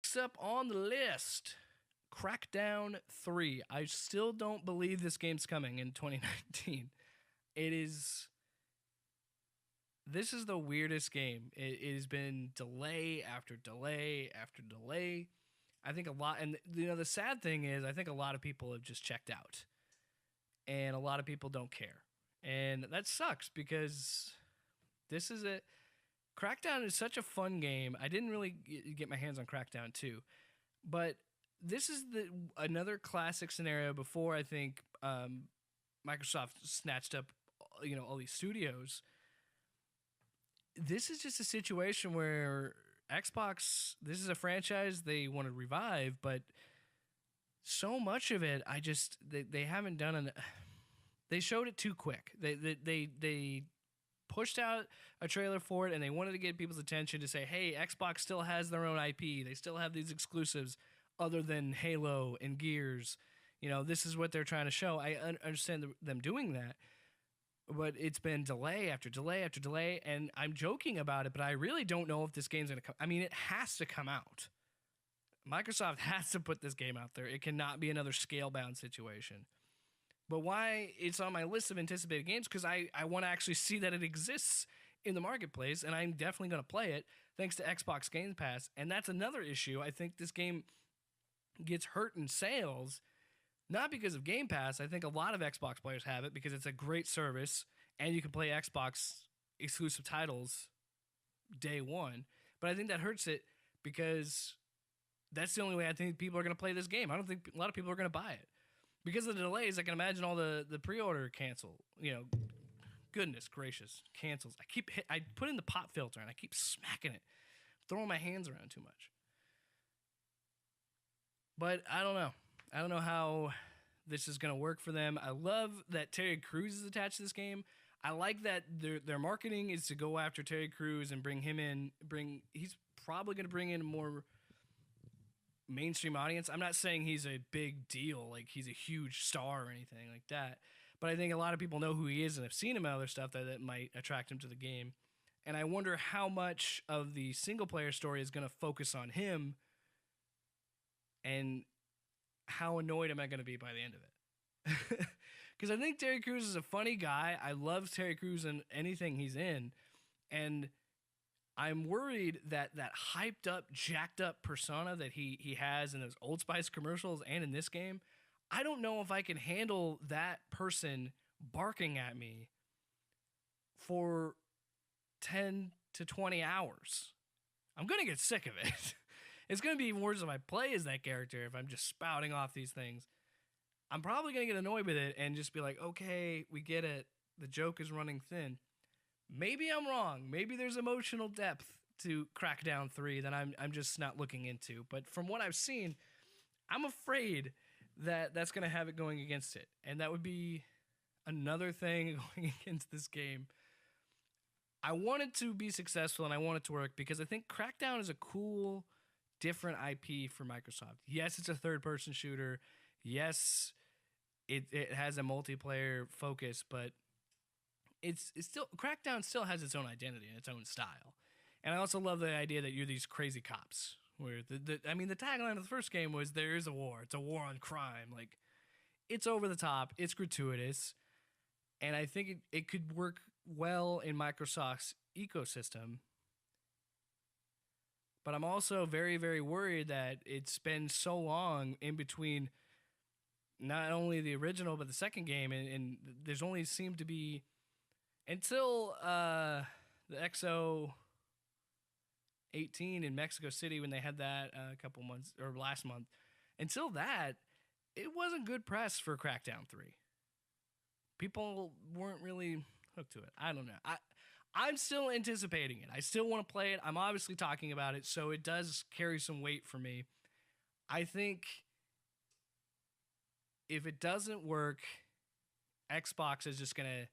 Next up on the list, Crackdown 3. I still don't believe this game's coming in 2019. This is the weirdest game. It has been delay after delay after delay. I think a lot, and the sad thing is, I think a lot of people have just checked out, and a lot of people don't care, and that sucks because Crackdown is such a fun game. I didn't really get my hands on Crackdown 2, but this is another classic scenario before I think Microsoft snatched up all these studios. This is just a situation where Xbox, this is a franchise they want to revive, but so much of it, they haven't done they showed it too quick. They pushed out a trailer for it, and they wanted to get people's attention to say, hey, Xbox still has their own IP. They still have these exclusives other than Halo and Gears. This is what they're trying to show. I understand them doing that, but it's been delay after delay after delay, and I'm joking about it, but I really don't know if this game's going to come. I mean, it has to come out. Microsoft has to put this game out there. It cannot be another scale-bound situation. But why it's on my list of anticipated games? Because I want to actually see that it exists in the marketplace, and I'm definitely going to play it thanks to Xbox Game Pass. And that's another issue. I think this game gets hurt in sales, not because of Game Pass. I think a lot of Xbox players have it because it's a great service, and you can play Xbox exclusive titles day one. But I think that hurts it because that's the only way I think people are going to play this game. I don't think a lot of people are going to buy it. Because of the delays, I can imagine all the pre-order cancel. Goodness gracious, cancels. I put in the pop filter and I keep smacking it, throwing my hands around too much. But I don't know. I don't know how this is going to work for them. I love that Terry Crews is attached to this game. I like that their marketing is to go after Terry Crews and bring him in. He's probably going to bring in a more mainstream audience. I'm not saying he's a big deal, like he's a huge star or anything like that. But I think a lot of people know who he is and have seen him in other stuff that might attract him to the game. And I wonder how much of the single-player story is going to focus on him, and how annoyed am I going to be by the end of it? Because I think Terry Crews is a funny guy. I love Terry Crews in anything he's in. And I'm worried that hyped up, jacked up persona that he has in those Old Spice commercials and in this game, I don't know if I can handle that person barking at me for 10 to 20 hours. I'm going to get sick of it. It's going to be even worse if I play as that character, if I'm just spouting off these things. I'm probably going to get annoyed with it and just be like, okay, we get it. The joke is running thin. Maybe I'm wrong. Maybe there's emotional depth to Crackdown 3 that I'm just not looking into. But from what I've seen, I'm afraid that that's going to have it going against it. And that would be another thing going against this game. I want it to be successful and I want it to work because I think Crackdown is a cool, different IP for Microsoft. Yes, it's a third-person shooter. Yes, it has a multiplayer focus, but it's still, Crackdown still has its own identity and its own style. And I also love the idea that you're these crazy cops. Where the tagline of the first game was "There is a war. It's a war on crime." Like, it's over the top. It's gratuitous, and I think it could work well in Microsoft's ecosystem. But I'm also very, very worried that it's been so long in between not only the original but the second game, and there's only seemed to be until the XO 18 in Mexico City when they had that a couple months or last month. Until that, it wasn't good press for Crackdown 3. People weren't really hooked to it. I don't know. I'm still anticipating it. I still want to play it. I'm obviously talking about it, so it does carry some weight for me. I think if it doesn't work, Xbox is just going to,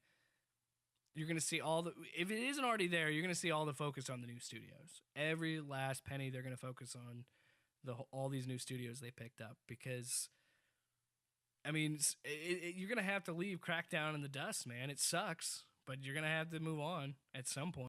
you're going to see if it isn't already there, you're going to see all the focus on the new studios. Every last penny they're going to focus on all these new studios they picked up because, I mean, you're going to have to leave Crackdown in the dust, man. It sucks, but you're going to have to move on at some point.